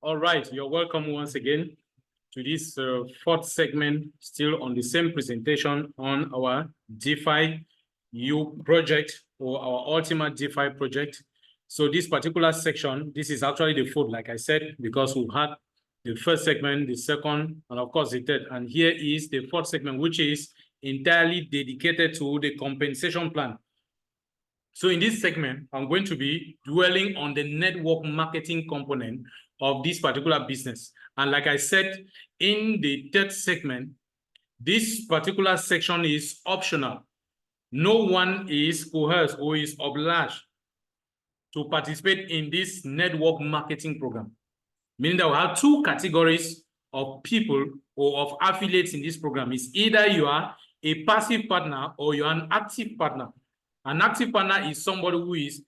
All right, you're welcome once again to this fourth segment, still on the same presentation on our DeFi-U project or our ULTIMA DeFi project. So this particular section, this is actually the fourth, like I said, because we've had the first segment, the second, and of course the third. And here is the fourth segment, which is entirely dedicated to the compensation plan. So in this segment, I'm going to be dwelling on the network marketing component of this particular business. And like I said, in the third segment, this particular section is optional. No one is coerced or is obliged to participate in this network marketing program, meaning that we have two categories of people or of affiliates in this program. It's either you are a passive partner or you're an active partner. An active partner is somebody who is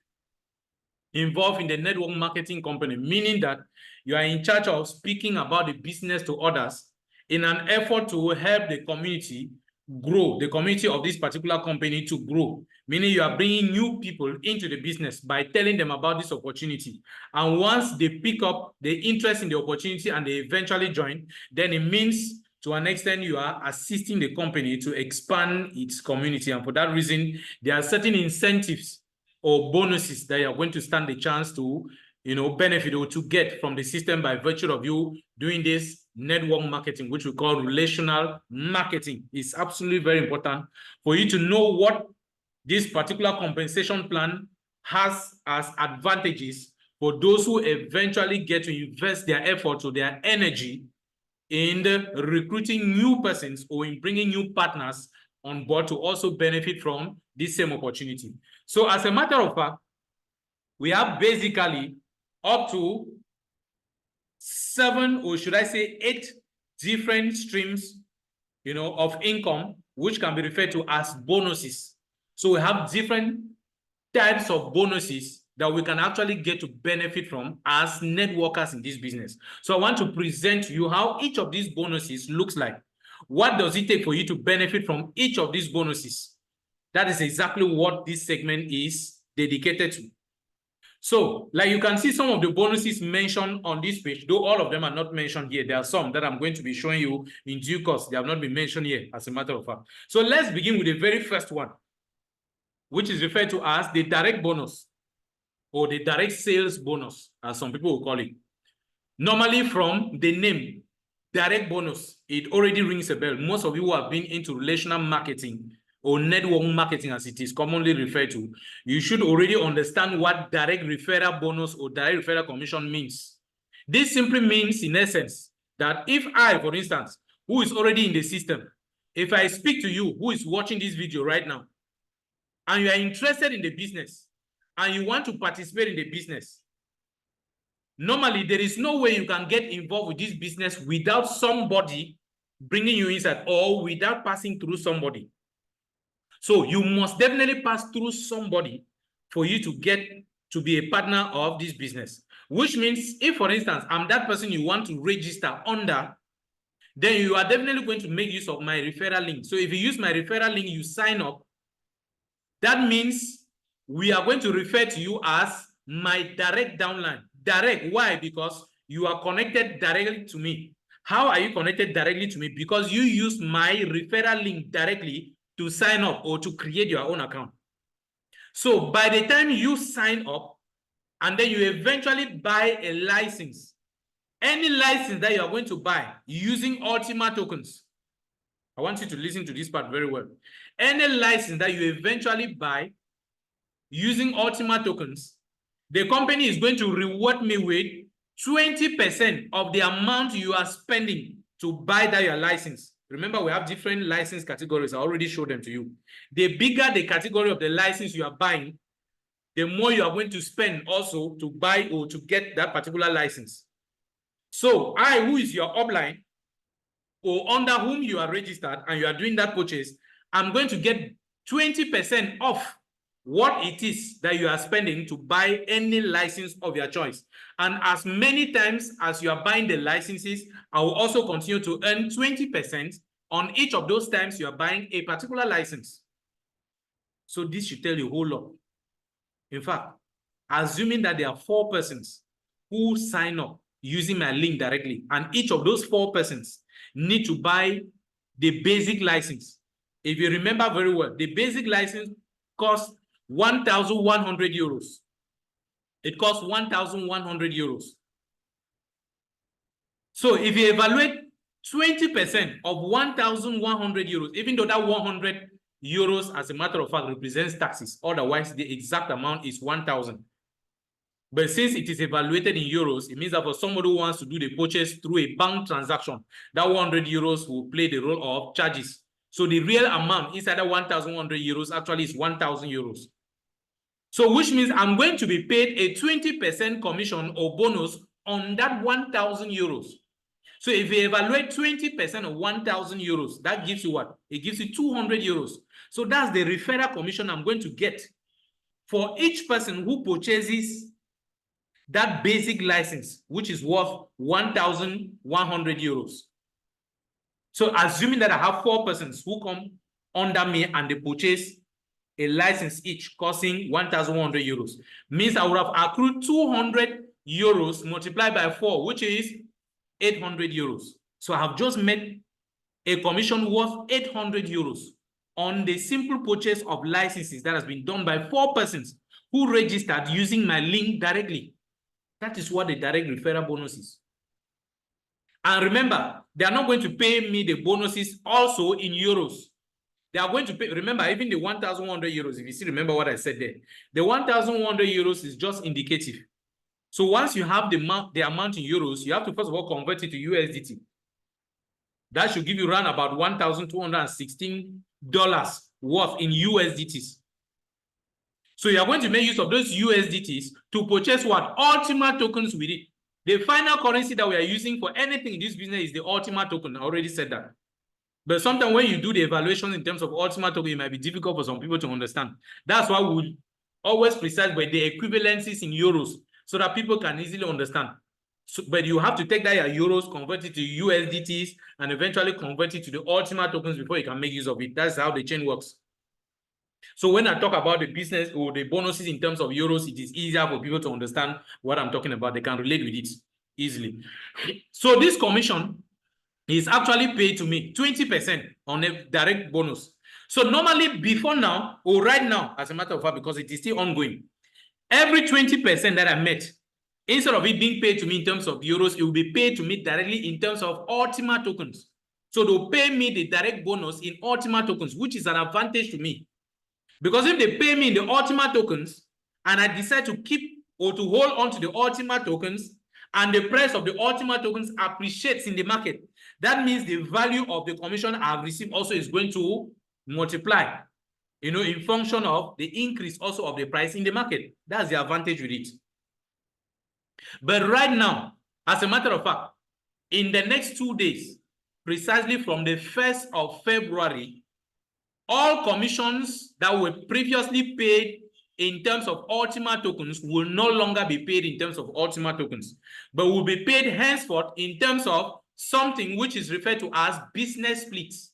involved in the network marketing company, meaning that you are in charge of speaking about the business to others in an effort to help the community grow, the community of this particular company to grow, meaning you are bringing new people into the business by telling them about this opportunity. And once they pick up the interest in the opportunity and they eventually join, then it means to an extent you are assisting the company to expand its community. And for that reason, there are certain incentives or bonuses that you are going to stand the chance to, benefit or to get from the system by virtue of you doing this network marketing, which we call relational marketing. It's absolutely very important for you to know what this particular compensation plan has as advantages for those who eventually get to invest their effort or their energy in recruiting new persons or in bringing new partners on board to also benefit from this same opportunity. So as a matter of fact, we have basically up to 7, or should I say 8 different streams, of income, which can be referred to as bonuses. So we have different types of bonuses that we can actually get to benefit from as networkers in this business. So I want to present to you how each of these bonuses looks like. What does it take for you to benefit from each of these bonuses? That is exactly what this segment is dedicated to. So, like you can see some of the bonuses mentioned on this page, though all of them are not mentioned here. There are some that I'm going to be showing you in due course. They have not been mentioned here, as a matter of fact. So let's begin with the very first one, which is referred to as the direct bonus or the direct sales bonus, as some people will call it. Normally from the name, direct bonus, it already rings a bell. Most of you who have been into relational marketing or network marketing, as it is commonly referred to, you should already understand what direct referral bonus or direct referral commission means. This simply means, in essence, that if I, for instance, who is already in the system, if I speak to you who is watching this video right now, and you are interested in the business, and you want to participate in the business, normally there is no way you can get involved with this business without somebody bringing you inside or without passing through somebody. So you must definitely pass through somebody for you to get to be a partner of this business. Which means if, for instance, I'm that person you want to register under, then you are definitely going to make use of my referral link. So if you use my referral link, you sign up. That means we are going to refer to you as my direct downline. Direct, why? Because you are connected directly to me. How are you connected directly to me? Because you use my referral link directly to sign up or to create your own account. So by the time you sign up and then you eventually buy a license, any license that you are going to buy using ULTIMA tokens, I want you to listen to this part very well. Any license that you eventually buy using ULTIMA tokens, the company is going to reward me with 20% of the amount you are spending to buy that your license. Remember, we have different license categories. I already showed them to you. The bigger the category of the license you are buying, the more you are going to spend also to buy or to get that particular license. So I, who is your upline or under whom you are registered and you are doing that purchase, I'm going to get 20% off what it is that you are spending to buy any license of your choice. And as many times as you are buying the licenses, I will also continue to earn 20% on each of those times you are buying a particular license. So this should tell you a whole lot. In fact, assuming that there are 4 persons who sign up using my link directly, and each of those 4 persons need to buy the basic license. If you remember very well, the basic license costs 1,100 euros. It costs 1,100 euros. So if you evaluate 20% of 1,100 euros, even though that 100 euros, as a matter of fact, represents taxes, otherwise the exact amount is 1,000. But since it is evaluated in euros, it means that for somebody who wants to do the purchase through a bank transaction, that 100 euros will play the role of charges. So the real amount inside that 1,100 euros actually is 1,000 euros. So which means I'm going to be paid a 20% commission or bonus on that 1,000 euros. So if you evaluate 20% of 1,000 euros, that gives you what? It gives you 200 euros. So that's the referral commission I'm going to get for each person who purchases that basic license, which is worth 1,100 euros. So assuming that I have 4 persons who come under me and they purchase a license each costing 1,100 euros, means I would have accrued 200 euros multiplied by 4, which is 800 euros. So I have just made a commission worth 800 euros on the simple purchase of licenses that has been done by 4 persons who registered using my link directly. That is what the direct referral bonus is. And remember, they are not going to pay me the bonuses also in euros. They are going to pay, remember, even the 1,100 euros, if you still remember what I said there, the 1,100 euros is just indicative. So once you have the amount in euros, you have to first of all convert it to USDT. That should give you around about $1,216 worth in USDTs. So you are going to make use of those USDTs to purchase what? ULTIMA tokens with it. The final currency that we are using for anything in this business is the ULTIMA token. I already said that. But sometimes when you do the evaluation in terms of ULTIMA token, it might be difficult for some people to understand. That's why we always precise by the equivalencies in euros so that people can easily understand. So, but you have to take that euros, convert it to USDTs, and eventually convert it to the ULTIMA tokens before you can make use of it. That's how the chain works. So when I talk about the business or the bonuses in terms of euros, it is easier for people to understand what I'm talking about. They can relate with it easily. So this commission is actually paid to me 20% on a direct bonus. So normally before now, or right now, as a matter of fact, because it is still ongoing, every 20% that I met, instead of it being paid to me in terms of euros, it will be paid to me directly in terms of ULTIMA tokens. So they'll pay me the direct bonus in ULTIMA tokens, which is an advantage to me. Because if they pay me in the ULTIMA tokens, and I decide to keep or to hold on to the ULTIMA tokens, and the price of the ULTIMA tokens appreciates in the market, that means the value of the commission I've received also is going to multiply, you know, in function of the increase also of the price in the market. That's the advantage with it. But right now, as a matter of fact, in the next 2 days, precisely from the 1st of February, all commissions that were previously paid in terms of ULTIMA tokens will no longer be paid in terms of ULTIMA tokens, but will be paid henceforth in terms of something which is referred to as business splits.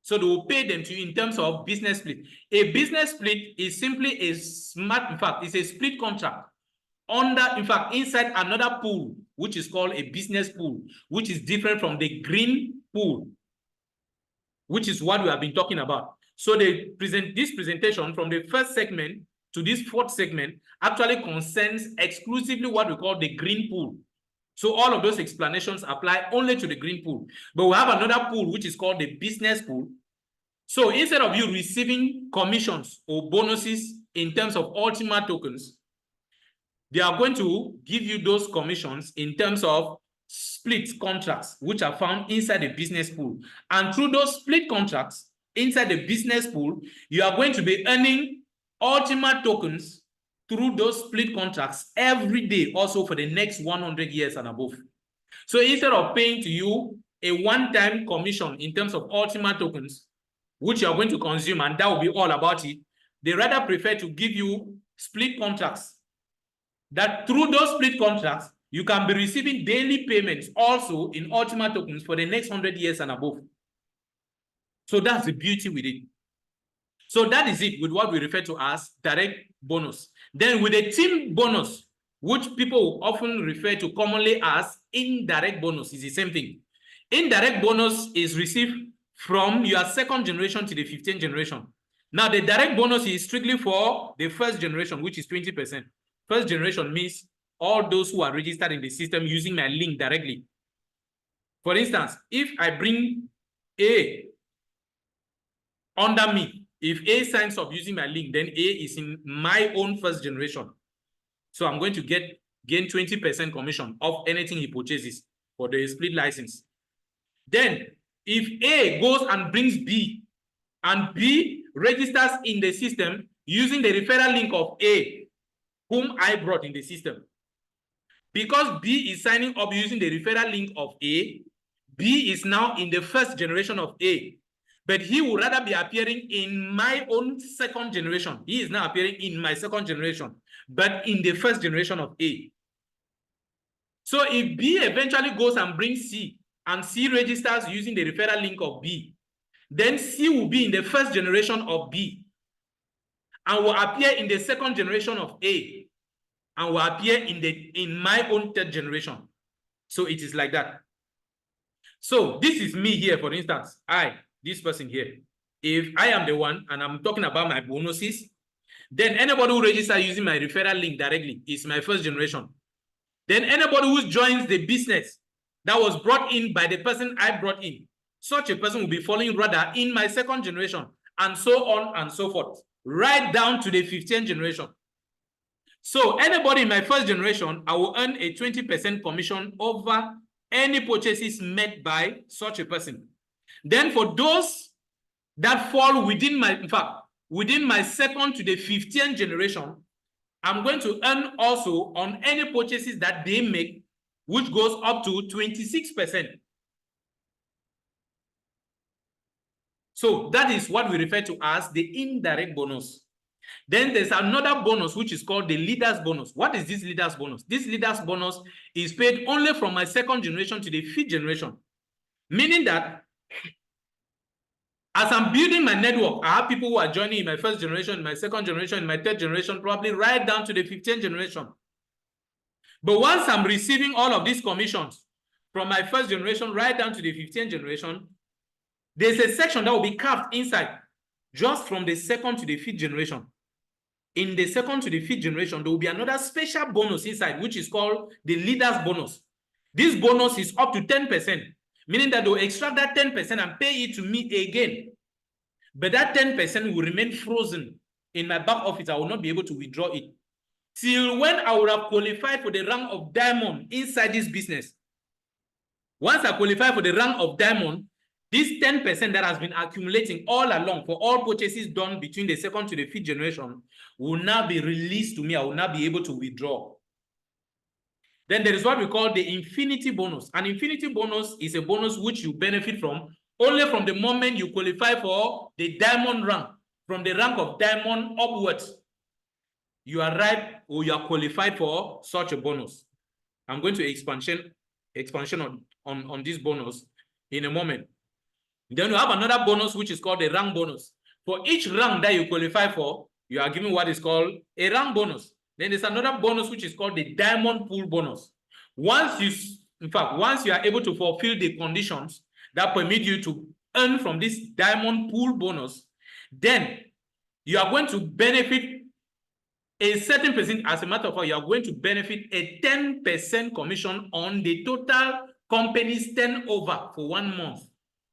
So they will pay them to you in terms of business split. A business split is simply a smart, in fact, it's a split contract under, in fact, inside another pool, which is called a business pool, which is different from the green pool, which is what we have been talking about. So they present this presentation from the first segment to this 4th segment actually concerns exclusively what we call the green pool. So all of those explanations apply only to the green pool. But we have another pool which is called the business pool. So instead of you receiving commissions or bonuses in terms of ULTIMA tokens, they are going to give you those commissions in terms of split contracts, which are found inside the business pool. And through those split contracts inside the business pool, you are going to be earning ULTIMA tokens through those split contracts every day, also for the next 100 years and above. So instead of paying to you a one-time commission in terms of ULTIMA tokens, which you are going to consume, and that will be all about it, they rather prefer to give you split contracts. That through those split contracts, you can be receiving daily payments also in ULTIMA tokens for the next 100 years and above. So that's the beauty with it. So that is it with what we refer to as direct bonus. Then with a team bonus, which people often refer to commonly as indirect bonus, is the same thing. Indirect bonus is received from your second generation to the 15th generation. Now, the direct bonus is strictly for the first generation, which is 20%. First generation means all those who are registered in the system using my link directly. For instance, if I bring A under me, if A signs up using my link, then A is in my own first generation. So I'm going to gain 20% commission of anything he purchases for the split license. Then, if A goes and brings B, and B registers in the system using the referral link of A, whom I brought in the system. Because B is signing up using the referral link of A, B is now in the first generation of A, but he would rather be appearing in my own second generation. He is now appearing in my second generation, but in the first generation of A. So if B eventually goes and brings C, and C registers using the referral link of B, then C will be in the first generation of B and will appear in the second generation of A and will appear in my own third generation. So it is like that. So this is me here, for instance, this person here. If I am the one and I'm talking about my bonuses, then anybody who registers using my referral link directly is my first generation. Then anybody who joins the business that was brought in by the person I brought in, such a person will be following rather in my second generation, and so on and so forth, right down to the 15th generation. So anybody in my first generation, I will earn a 20% commission over any purchases made by such a person. Then for those that fall within my, in fact, within my second to the 15th generation, I'm going to earn also on any purchases that they make, which goes up to 26%. So that is what we refer to as the indirect bonus. Then there's another bonus which is called the leader's bonus. What is this leader's bonus? This leader's bonus is paid only from my second generation to the 5th generation. Meaning that as I'm building my network, I have people who are joining in my first generation, in my second generation, in my third generation, probably right down to the 15th generation. But once I'm receiving all of these commissions from my first generation right down to the 15th generation, there's a section that will be carved inside just from the second to the 5th generation. In the second to the 5th generation, there will be another special bonus inside, which is called the leader's bonus. This bonus is up to 10%, meaning that they'll extract that 10% and pay it to me again. But that 10% will remain frozen in my back office. I will not be able to withdraw it till when I would have qualified for the rank of diamond inside this business. Once I qualify for the rank of diamond, this 10% that has been accumulating all along for all purchases done between the second to the 5th generation will now be released to me. I will now be able to withdraw. Then there is what we call the infinity bonus. An infinity bonus is a bonus which you benefit from only from the moment you qualify for the diamond rank. From the rank of diamond upwards, you are ripe or you are qualified for such a bonus. I'm going to expansion on this bonus in a moment. Then you have another bonus which is called the rank bonus. For each rank that you qualify for, you are given what is called a rank bonus. Then there's another bonus which is called the diamond pool bonus. Once you are able to fulfill the conditions that permit you to earn from this diamond pool bonus, then you are going to benefit a certain percent. As a matter of fact, you are going to benefit a 10% commission on the total company's turnover for 1 month.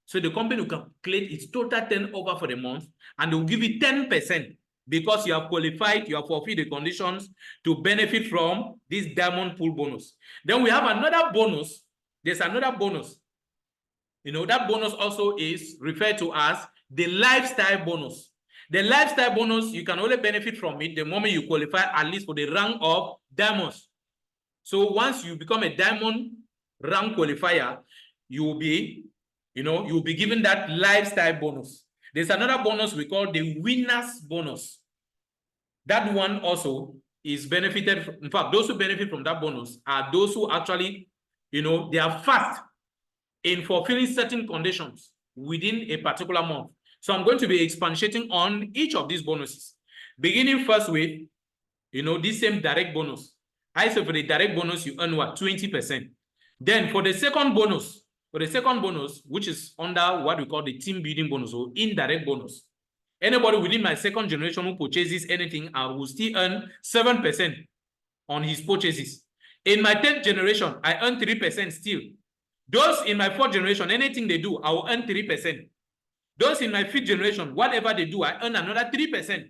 So the company will calculate its total turnover for the month and they will give you 10% because you have qualified, you have fulfilled the conditions to benefit from this diamond pool bonus. Then we have another bonus. There's another bonus. You know, that bonus also is referred to as the lifestyle bonus. The lifestyle bonus, you can only benefit from it the moment you qualify at least for the rank of diamonds. So once you become a diamond rank qualifier, you will be given that lifestyle bonus. There's another bonus we call the winner's bonus. That one also is benefited. In fact, those who benefit from that bonus are those who actually, they are fast in fulfilling certain conditions within a particular month. So I'm going to be expatiating on each of these bonuses. Beginning first with, this same direct bonus. I say for the direct bonus, you earn what? 20%. Then for the second bonus, which is under what we call the team building bonus or indirect bonus, anybody within my second generation who purchases anything, I will still earn 7% on his purchases. In my 10th generation, I earn 3% still. Those in my 4th generation, anything they do, I will earn 3%. Those in my 5th generation, whatever they do, I earn another 3%.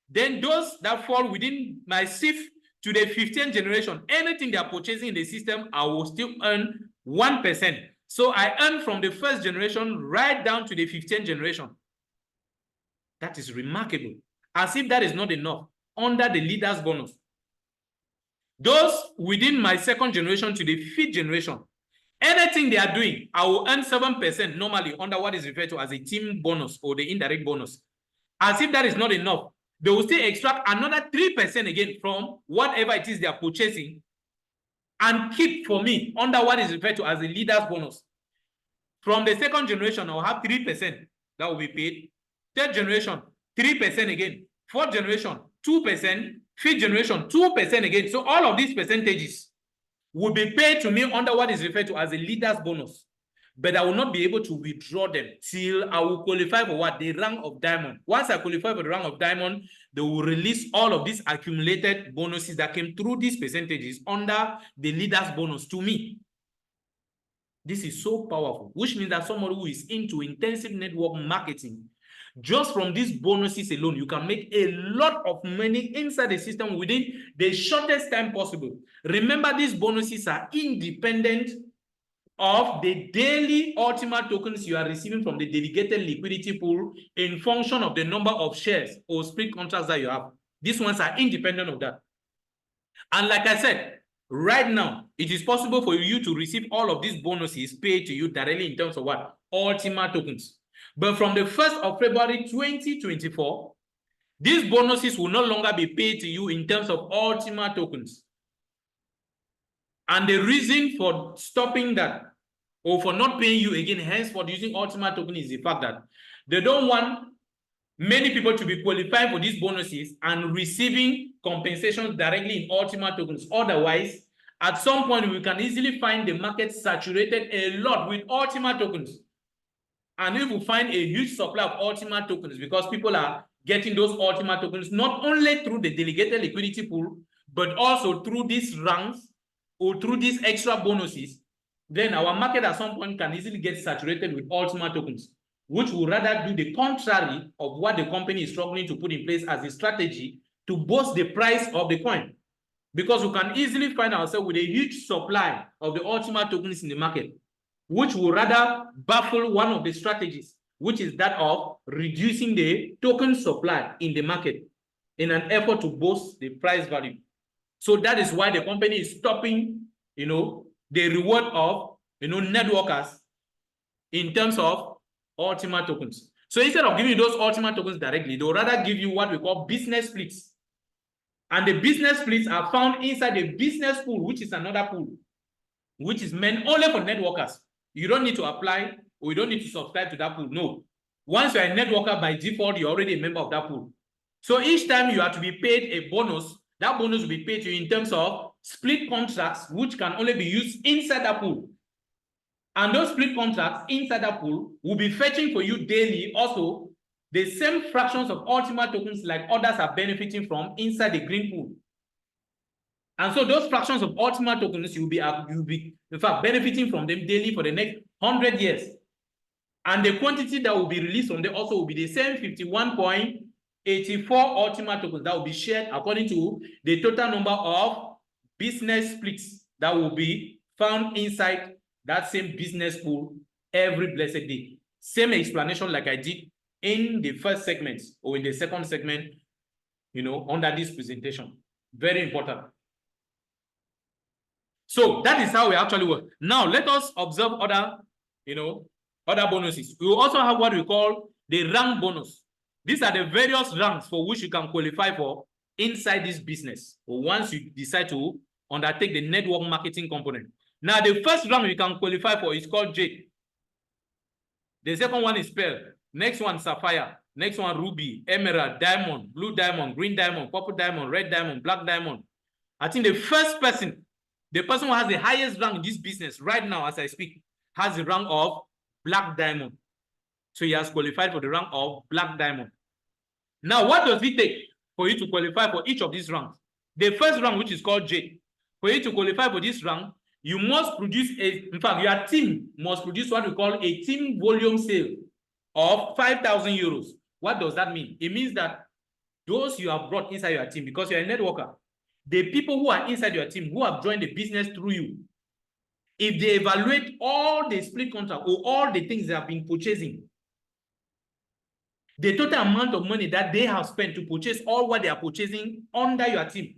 Then those that fall within my 6th to the 15th generation, anything they are purchasing in the system, I will still earn 1%. So I earn from the 1st generation right down to the 15th generation. That is remarkable. As if that is not enough, under the leader's bonus, those within my 2nd generation to the 5th generation, anything they are doing, I will earn 7% normally under what is referred to as a team bonus or the indirect bonus. As if that is not enough, they will still extract another 3% again from whatever it is they are purchasing and keep for me under what is referred to as a leader's bonus. From the 2nd generation, I will have 3% that will be paid. 3rd generation, 3% again. 4th generation, 2%. 5th generation, 2% again. So all of these percentages will be paid to me under what is referred to as a leader's bonus. But I will not be able to withdraw them till I will qualify for what? The rank of diamond. Once I qualify for the rank of diamond, they will release all of these accumulated bonuses that came through these percentages under the leader's bonus to me. This is so powerful, which means that somebody who is into intensive network marketing, just from these bonuses alone, you can make a lot of money inside the system within the shortest time possible. Remember, these bonuses are independent of the daily ULTIMA tokens you are receiving from the delegated liquidity pool in function of the number of shares or split contracts that you have. These ones are independent of that. And like I said, right now, it is possible for you to receive all of these bonuses paid to you directly in terms of what? ULTIMA tokens. But from the 1st of February 2024, these bonuses will no longer be paid to you in terms of ULTIMA tokens. And the reason for stopping that or for not paying you again, hence for using ULTIMA token, is the fact that they don't want many people to be qualified for these bonuses and receiving compensation directly in ULTIMA tokens. Otherwise, at some point, we can easily find the market saturated a lot with ULTIMA tokens. And if we find a huge supply of ULTIMA tokens because people are getting those ULTIMA tokens not only through the delegated liquidity pool, but also through these ranks or through these extra bonuses, then our market at some point can easily get saturated with ULTIMA tokens, which will rather do the contrary of what the company is struggling to put in place as a strategy to boost the price of the coin. Because we can easily find ourselves with a huge supply of the ULTIMA tokens in the market, which will rather baffle one of the strategies, which is that of reducing the token supply in the market in an effort to boost the price value. So that is why the company is stopping, the reward of, networkers in terms of ULTIMA tokens. So instead of giving you those ULTIMA tokens directly, they will rather give you what we call business splits. And the business splits are found inside the business pool, which is another pool, which is meant only for networkers. You don't need to apply or you don't need to subscribe to that pool. No. Once you're a networker, by default, you're already a member of that pool. So each time you are to be paid a bonus, that bonus will be paid to you in terms of split contracts, which can only be used inside that pool. And those split contracts inside that pool will be fetching for you daily also the same fractions of ULTIMA tokens like others are benefiting from inside the green pool. And so those fractions of ULTIMA tokens, you'll be in fact benefiting from them daily for the next 100 years. And the quantity that will be released from them also will be the same 51.84 ULTIMA tokens that will be shared according to the total number of business splits that will be found inside that same business pool every blessed day. Same explanation like I did in the first segment or in the second segment, under this presentation. Very important. So that is how we actually work. Now let us observe other, other bonuses. We will also have what we call the rank bonus. These are the various ranks for which you can qualify for inside this business, or once you decide to undertake the network marketing component. Now, the first rank you can qualify for is called J. The second one is Pearl. Next one, sapphire. Next one, ruby, emerald, diamond, blue diamond, green diamond, purple diamond, red diamond, black diamond. I think the first person, the person who has the highest rank in this business right now as I speak, has the rank of black diamond. So he has qualified for the rank of black diamond. Now, what does it take for you to qualify for each of these ranks? The first rank, which is called J, for you to qualify for this rank, you must produce in fact, your team must produce what we call a team volume sale of 5,000 euros. What does that mean? It means that those you have brought inside your team, because you're a networker, the people who are inside your team who have joined the business through you, if they evaluate all the split contract or all the things they have been purchasing, the total amount of money that they have spent to purchase all what they are purchasing under your team,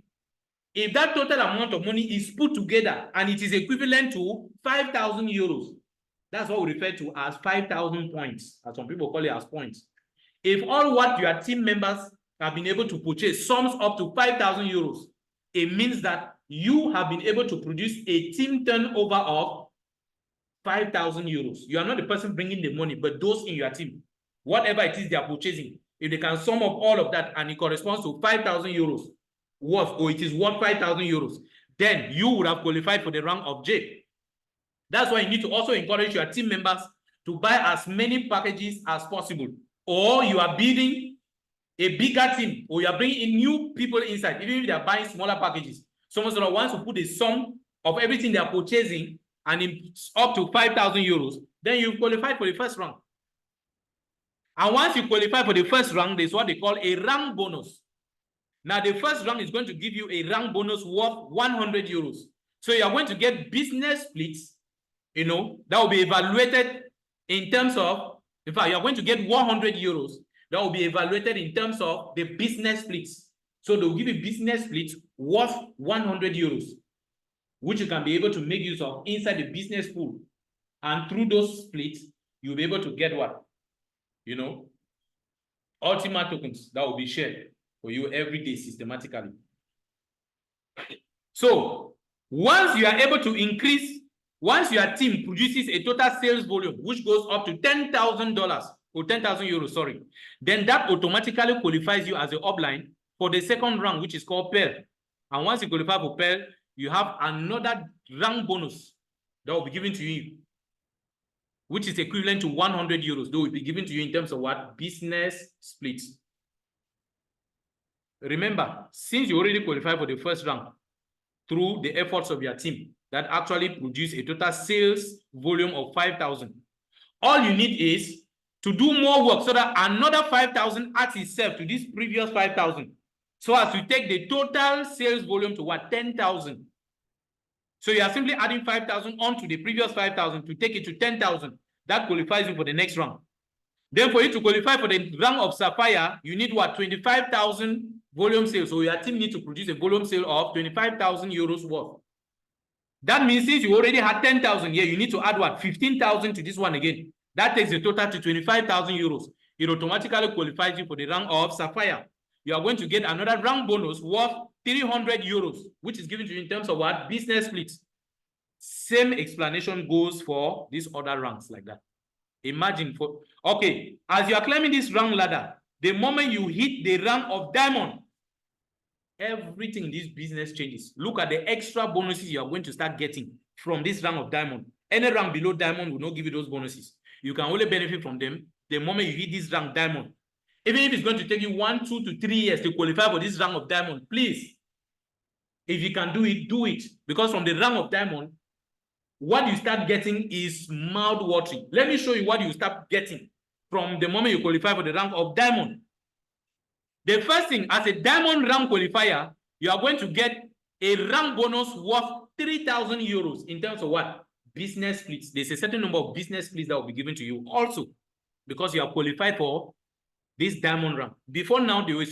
if that total amount of money is put together and it is equivalent to 5,000 euros, that's what we refer to as 5,000 points, as some people call it as points. If all what your team members have been able to purchase sums up to 5,000 euros, it means that you have been able to produce a team turnover of 5,000 euros. You are not the person bringing the money, but those in your team, whatever it is they are purchasing, if they can sum up all of that and it corresponds to 5,000 euros worth, or it is worth 5,000 euros, then you would have qualified for the rank of J. That's why you need to also encourage your team members to buy as many packages as possible, or you are building a bigger team, or you are bringing in new people inside, even if they are buying smaller packages. Someone sort of wants to put a sum of everything they are purchasing and it's up to 5,000 euros, then you qualify for the first rank. And once you qualify for the first rank, there's what they call a rank bonus. Now, the first rank is going to give you a rank bonus worth 100 euros. So you are going to get business splits, that will be evaluated in terms of, in fact, you are going to get 100 euros that will be evaluated in terms of the business splits. So they'll give you business splits worth 100 euros, which you can be able to make use of inside the business pool. And through those splits, you'll be able to get what? ULTIMA tokens that will be shared for you every day systematically. So once you are able to increase, once your team produces a total sales volume, which goes up to $10,000 or 10,000 euros, sorry, then that automatically qualifies you as an upline for the second rank, which is called Pearl. And once you qualify for Pearl, you have another rank bonus that will be given to you, which is equivalent to 100 euros. That will be given to you in terms of what? Business splits. Remember, since you already qualified for the first rank through the efforts of your team that actually produce a total sales volume of 5,000, all you need is to do more work so that another 5,000 adds itself to this previous 5,000. So as you take the total sales volume to what? 10,000. So you are simply adding 5,000 onto the previous 5,000 to take it to 10,000. That qualifies you for the next round. Then for you to qualify for the rank of Sapphire, you need what? 25,000 volume sales. So your team needs to produce a volume sale of 25,000 euros worth. That means since you already had 10,000 here, you need to add what? 15,000 to this one again. That takes the total to 25,000 euros. It automatically qualifies you for the rank of Sapphire. You are going to get another rank bonus worth 300 euros, which is given to you in terms of what? Business splits. Same explanation goes for these other ranks like that. Imagine okay, as you are climbing this rank ladder, the moment you hit the rank of diamond, everything in this business changes. Look at the extra bonuses you are going to start getting from this rank of diamond. Any rank below diamond will not give you those bonuses. You can only benefit from them the moment you hit this rank diamond. Even if it's going to take you 1, 2 to 3 years to qualify for this rank of diamond, please, if you can do it, do it. Because from the rank of diamond, what you start getting is mouth-watering. Let me show you what you start getting from the moment you qualify for the rank of diamond. The first thing, as a diamond rank qualifier, you are going to get a rank bonus worth 3,000 euros in terms of what? Business splits. There's a certain number of business splits that will be given to you also because you are qualified for this diamond rank. Before now, in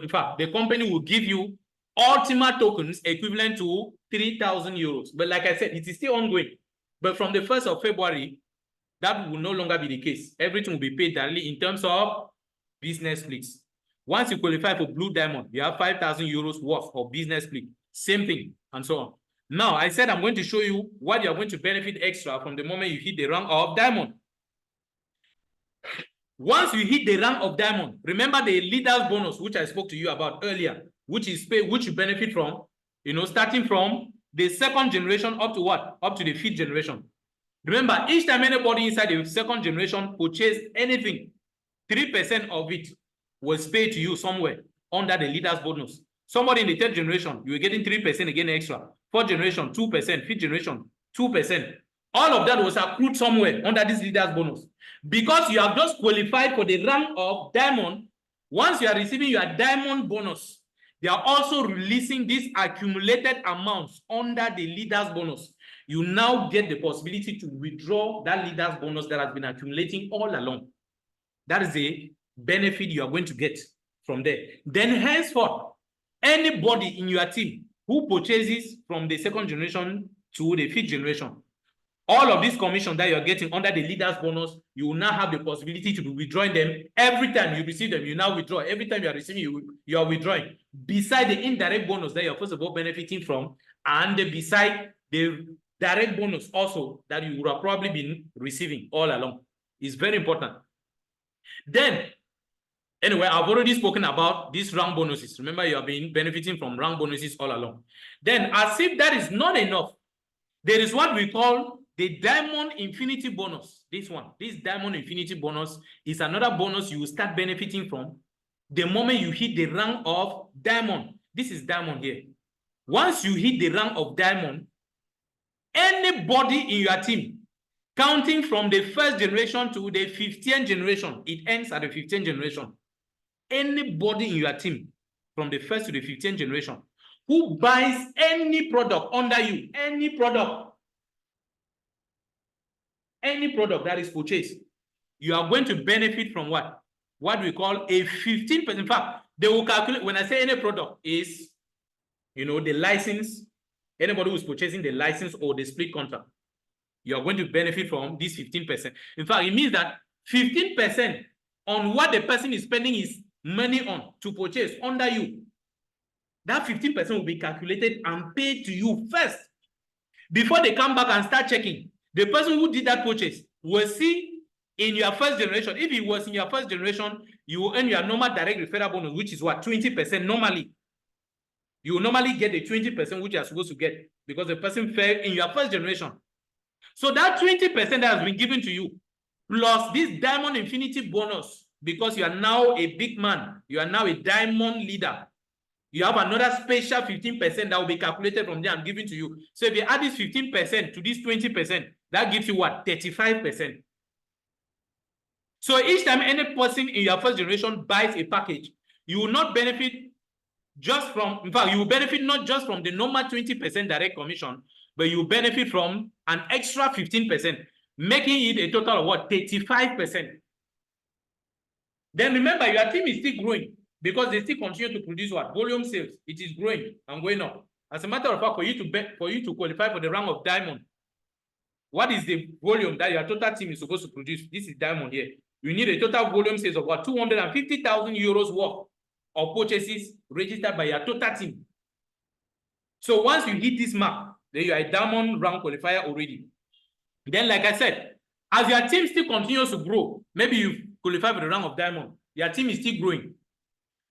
fact, the company will give you ULTIMA tokens equivalent to 3,000 euros. But like I said, it is still ongoing. But from the 1st of February, that will no longer be the case. Everything will be paid directly in terms of business splits. Once you qualify for blue diamond, you have 5,000 euros worth of business split. Same thing, and so on. Now, I said I'm going to show you what you are going to benefit extra from the moment you hit the rank of diamond. The first thing, as a diamond rank qualifier, you are going to get a rank bonus worth 3,000 euros in terms of what? Business splits. The second thing, as a diamond rank qualifier, you are going to get a rank bonus worth 15,000 euros worth. So you are simply adding 5,000 onto the previous 5,000 to take it to 10,000. That takes the total to 25,000 euros. You are going to get another 5,000 onto this one again. That takes the total to 35,000 euros worth. Once you hit the rank of diamond, remember the leader's bonus, which I spoke to you about earlier, which you benefit from, starting from the second generation up to what? Up to the fifth generation. Remember, each time anybody inside the second generation purchased anything, 3% of it was paid to you somewhere under the leader's bonus. Somebody in the third generation, you were getting 3% again extra. Fourth generation, 2%. Fifth generation, 2%. All of that was accrued somewhere under this leader's bonus. Because you have just qualified for the rank of diamond, once you are receiving your diamond bonus, they are also releasing these accumulated amounts under the leader's bonus. You now get the possibility to withdraw that leader's bonus that has been accumulating all along. That is a benefit you are going to get from there. Then henceforth, anybody in your team who purchases from the second generation to the fifth generation, all of these commissions that you're getting under the leader's bonus, you will now have the possibility to be withdrawing them. Every time you receive them, you now withdraw. Every time you are receiving, you are withdrawing. Beside the indirect bonus that you're first of all benefiting from, and beside the direct bonus also that you would have probably been receiving all along. It's very important. Then, anyway, I've already spoken about these rank bonuses. Remember, you have been benefiting from rank bonuses all along. Then, as if that is not enough, there is what we call the Diamond Infinity Bonus. This Diamond Infinity Bonus is another bonus you will start benefiting from the moment you hit the rank of Diamond. This is Diamond here. Once you hit the rank of Diamond, anybody in your team, counting from the first generation to the 15th generation, it ends at the 15th generation. Anybody in your team, from the first to the 15th generation, who buys any product under you, any product that is purchased, you are going to benefit from what? What we call a 15%. In fact, they will calculate, when I say any product is, the license, anybody who's purchasing the license or the split contract, you are going to benefit from this 15%. In fact, it means that 15% on what the person is spending his money on to purchase under you, that 15% will be calculated and paid to you first. Before they come back and start checking, the person who did that purchase will see in your first generation. If it was in your first generation, you will earn your normal direct referral bonus, which is what? 20% normally. You will normally get the 20% which you are supposed to get because the person fell in your first generation. So that 20% that has been given to you, plus this Diamond Infinity bonus, because you are now a big man, you are now a diamond leader, you have another special 15% that will be calculated from there and given to you. So if you add this 15% to this 20%, that gives you what? 35%. So each time any person in your first generation buys a package, you will not benefit just from, in fact, you will benefit not just from the normal 20% direct commission, but you benefit from an extra 15%, making it a total of what? 35%. Then remember, your team is still growing because they still continue to produce what? Volume sales. It is growing and going up. As a matter of fact, for you to qualify for the rank of diamond, what is the volume that your total team is supposed to produce? This is diamond here. You need a total volume sales of what? 250,000 euros worth of purchases registered by your total team. So once you hit this mark, then you are a diamond rank qualifier already. Then, like I said, as your team still continues to grow, maybe you qualify for the rank of diamond, your team is still growing.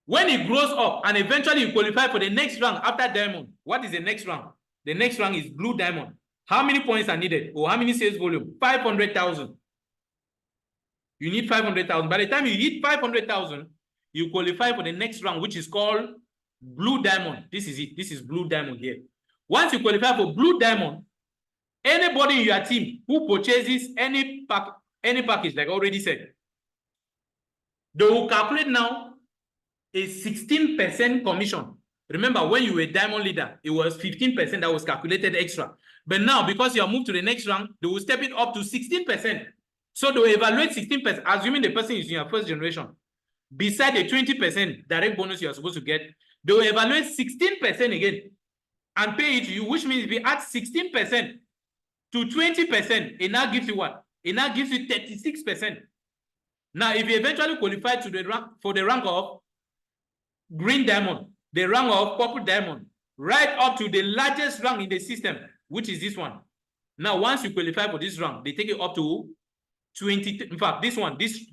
When it grows up and eventually you qualify for the next rank after diamond, what is the next rank? The next rank is blue diamond. How many points are needed or how many sales volume? 500,000. You need 500,000. By the time you hit 500,000, you qualify for the next rank, which is called blue diamond. This is it. This is blue diamond here. Once you qualify for blue diamond, anybody in your team who purchases any package, like I already said, they will calculate now a 16% commission. Remember, when you were a diamond leader, it was 15% that was calculated extra. But now, because you are moved to the next rank, they will step it up to 16%. So they will evaluate 16%, assuming the person is in your first generation. Beside the 20% direct bonus you are supposed to get, they will evaluate 16% again and pay it to you, which means if you add 16% to 20%, it now gives you what? It now gives you 36%. Now, if you eventually qualify to the rank for the rank of green diamond, the rank of purple diamond, right up to the largest rank in the system, which is this one. Now, once you qualify for this rank, they take it up to 20. In fact, this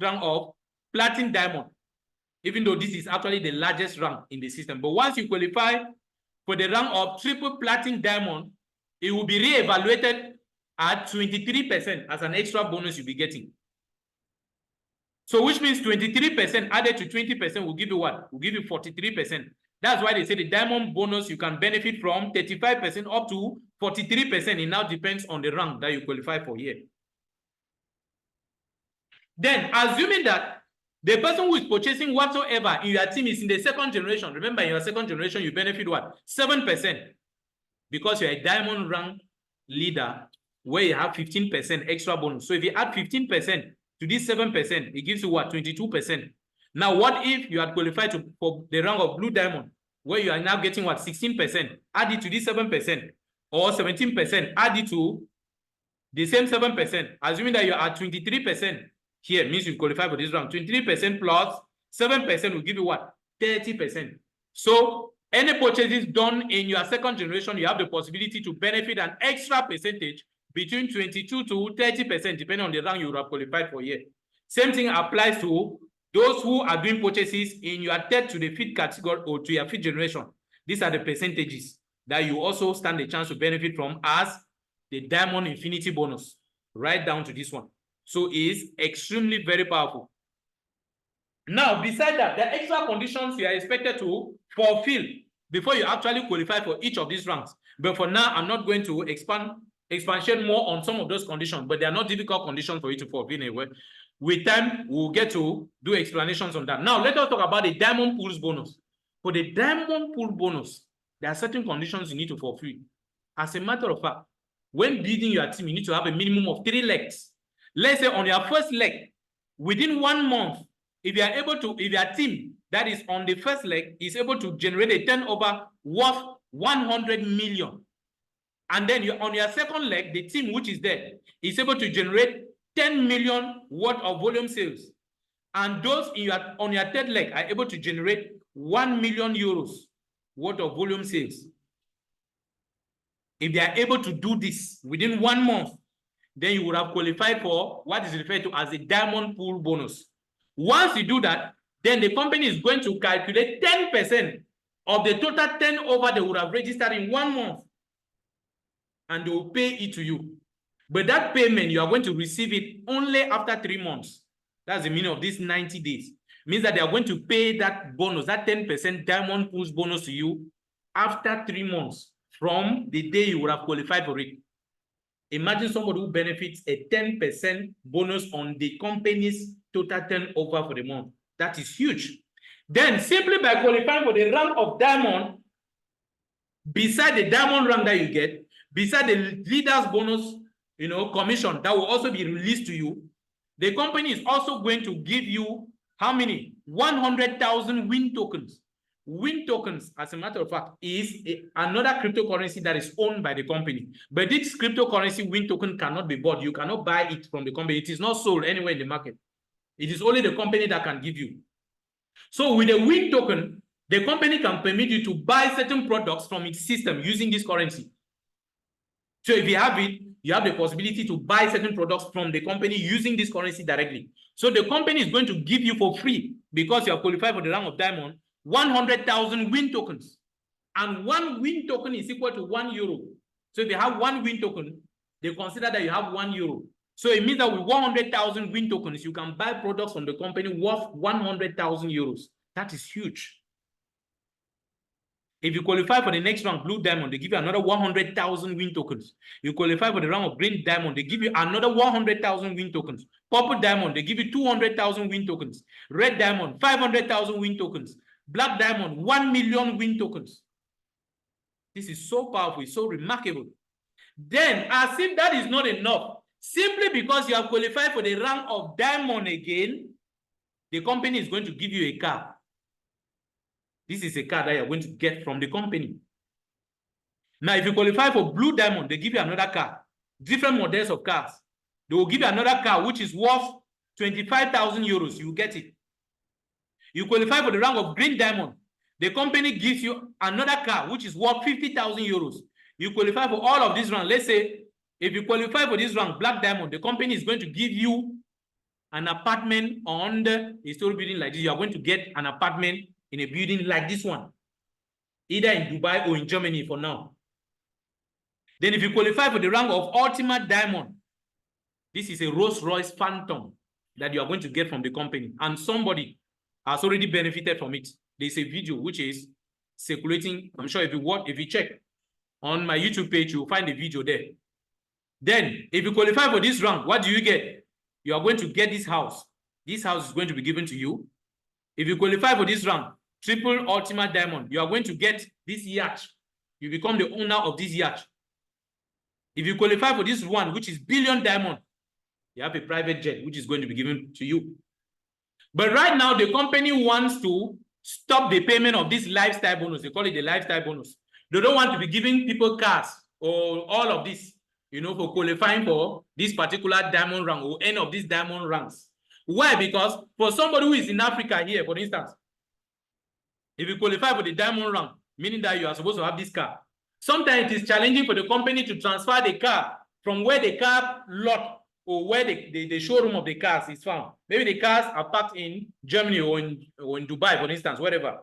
rank of platinum diamond, even though this is actually the largest rank in the system. But once you qualify for the rank of triple platinum diamond, it will be re-evaluated at 23% as an extra bonus you'll be getting. So which means 23% added to 20% will give you what? Will give you 43%. That's why they say the diamond bonus you can benefit from 35% up to 43%. It now depends on the rank that you qualify for here. Then, assuming that the person who is purchasing whatsoever in your team is in the second generation, remember in your second generation, you benefit what? 7%. Because you're a diamond rank leader where you have 15% extra bonus. So if you add 15% to this 7%, it gives you what? 22%. Now, what if you had qualified for the rank of blue diamond, where you are now getting what? 16%. Add it to this 7%, or 17%. Add it to the same 7%. Assuming that you are at 23% here, means you qualify for this rank. 23% plus 7% will give you what? 30%. So any purchases done in your second generation, you have the possibility to benefit an extra percentage between 22 to 30%, depending on the rank you have qualified for here. Same thing applies to those who are doing purchases in your third to the fifth category or to your fifth generation. These are the percentages that you also stand a chance to benefit from as the diamond infinity bonus, right down to this one. So it's extremely very powerful. Now, beside that, the extra conditions you are expected to fulfill before you actually qualify for each of these ranks. But for now, I'm not going to expansion more on some of those conditions, but they are not difficult conditions for you to fulfill anyway. With time, we'll get to do explanations on that. Now, let us talk about the diamond pools bonus. For the diamond pool bonus, there are certain conditions you need to fulfill. As a matter of fact, when building your team, you need to have a minimum of 3 legs. Let's say on your first leg, within 1 month, if you are able to, if your team that is on the first leg is able to generate a turnover worth 100 million, and then on your second leg, the team which is there is able to generate 10 million worth of volume sales, and those on your third leg are able to generate 1 million euros worth of volume sales. If they are able to do this within 1 month, then you would have qualified for what is referred to as a diamond pool bonus. Once you do that, then the company is going to calculate 10% of the total turnover they would have registered in 1 month, and they will pay it to you. But that payment, you are going to receive it only after 3 months. That's the meaning of this 90 days. Means that they are going to pay that bonus, that 10% diamond pools bonus to you after 3 months from the day you would have qualified for it. Imagine somebody who benefits a 10% bonus on the company's total turnover for the month. That is huge. Then, simply by qualifying for the rank of diamond, beside the diamond rank that you get, beside the leader's bonus, commission that will also be released to you, the company is also going to give you how many? 100,000 win tokens. Win tokens, as a matter of fact, is another cryptocurrency that is owned by the company. But this cryptocurrency win token cannot be bought. You cannot buy it from the company. It is not sold anywhere in the market. It is only the company that can give you. So with a win token, the company can permit you to buy certain products from its system using this currency. So if you have it, you have the possibility to buy certain products from the company using this currency directly. So the company is going to give you for free, because you are qualified for the rank of diamond, 100,000 win tokens. And 1 win token is equal to 1 euro. So if you have 1 win token, they consider that you have 1 euro. So it means that with 100,000 win tokens, you can buy products from the company worth 100,000 euros. That is huge. If you qualify for the next rank, blue diamond, they give you another 100,000 win tokens. You qualify for the rank of green diamond, they give you another 100,000 win tokens. Purple diamond, they give you 200,000 win tokens. Red diamond, 500,000 win tokens. Black diamond, 1 million win tokens. This is so powerful, it's so remarkable. Then, as if that is not enough, simply because you have qualified for the rank of diamond again, the company is going to give you a car. This is a car that you're going to get from the company. Now, if you qualify for blue diamond, they give you another car. Different models of cars. They will give you another car, which is worth 25,000 euros. You get it. You qualify for the rank of green diamond. The company gives you another car, which is worth 50,000 euros. You qualify for all of these ranks. Let's say, if you qualify for this rank, black diamond, the company is going to give you an apartment on a story building like this, you are going to get an apartment in a building like this one, either in Dubai or in Germany for now. Then if you qualify for the rank of ULTIMA Diamond, this is a Rolls-Royce Phantom that you are going to get from the company, and somebody has already benefited from it. There's a video which is circulating. I'm sure if you check on my YouTube page, you'll find the video there. Then, if you qualify for this rank, what do you get? You are going to get this house. This house is going to be given to you. If you qualify for this rank, triple ULTIMA Diamond, you are going to get this yacht. You become the owner of this yacht. If you qualify for this one, which is billion diamond, you have a private jet, which is going to be given to you. But right now, the company wants to stop the payment of this lifestyle bonus. They call it the lifestyle bonus. They don't want to be giving people cars or all of this, you know, for qualifying for this particular diamond rank or any of these diamond ranks. Why? Because for somebody who is in Africa here, for instance, if you qualify for the diamond rank, meaning that you are supposed to have this car, sometimes it is challenging for the company to transfer the car from where the car lot or where the showroom of the cars is found. Maybe the cars are parked in Germany or in Dubai, for instance, whatever.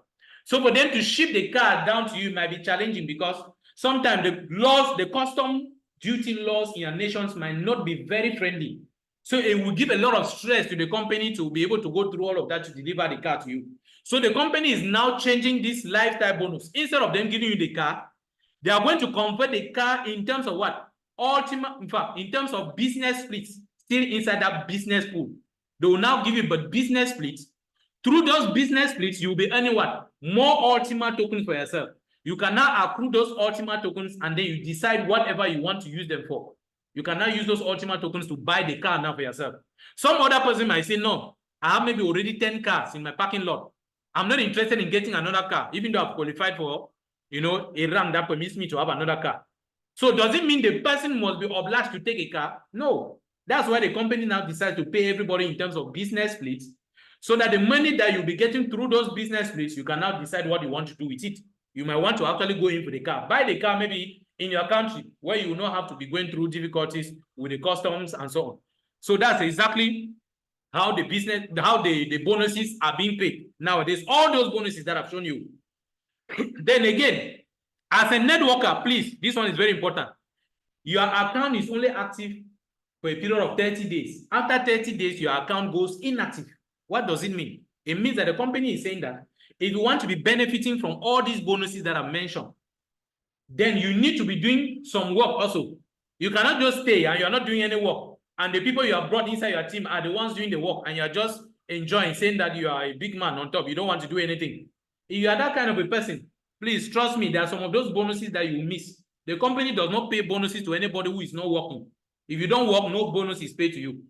So for them to ship the car down to you might be challenging because sometimes the laws, the custom duty laws in your nations might not be very friendly. So it will give a lot of stress to the company to be able to go through all of that to deliver the car to you. So the company is now changing this lifestyle bonus. Instead of them giving you the car, they are going to convert the car in terms of what? ULTIMA, in fact, in terms of business splits, still inside that business pool. They will now give you but business splits. Through those business splits, you will be earning what? More ULTIMA tokens for yourself. You can now accrue those ULTIMA tokens and then you decide whatever you want to use them for. You can now use those ULTIMA tokens to buy the car now for yourself. Some other person might say, no, I have maybe already 10 cars in my parking lot. I'm not interested in getting another car, even though I've qualified for, you know, a rank that permits me to have another car. So does it mean the person must be obliged to take a car? No. That's why the company now decides to pay everybody in terms of business splits, so that the money that you'll be getting through those business splits, you can now decide what you want to do with it. You might want to actually go in for the car. Buy the car maybe in your country where you will not have to be going through difficulties with the customs and so on. So that's exactly how the business, how the bonuses are being paid. Nowadays, all those bonuses that I've shown you. Then again, as a networker, please, this one is very important. Your account is only active for a period of 30 days. After 30 days, your account goes inactive. What does it mean? It means that the company is saying that if you want to be benefiting from all these bonuses that I've mentioned, then you need to be doing some work also. You cannot just stay and you're not doing any work. And the people you have brought inside your team are the ones doing the work, and you're just enjoying, saying that you are a big man on top. You don't want to do anything. If you are that kind of a person, please trust me, there are some of those bonuses that you miss. The company does not pay bonuses to anybody who is not working. If you don't work, no bonus is paid to you.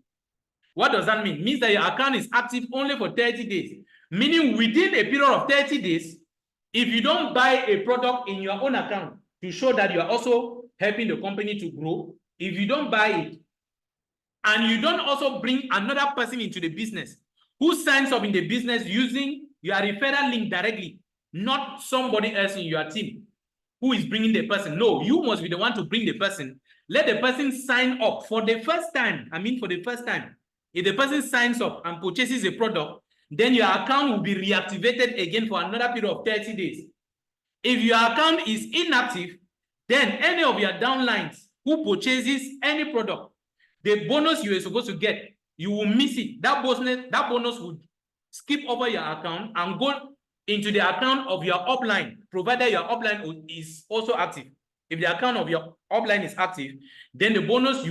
What does that mean? It means that your account is active only for 30 days. Meaning within a period of 30 days, if you don't buy a product in your own account to show that you are also helping the company to grow, if you don't buy it, and you don't also bring another person into the business who signs up in the business using your referral link directly, not somebody else in your team who is bringing the person. No, you must be the one to bring the person. Let the person sign up for the first time. I mean, for the first time. If the person signs up and purchases a product, then your account will be reactivated again for another period of 30 days. If your account is inactive, then any of your downlines who purchases any product, the bonus you are supposed to get, you will miss it. That bonus would skip over your account and go into the account of your upline, provided your upline is also active. If the account of your upline is active, then the bonus you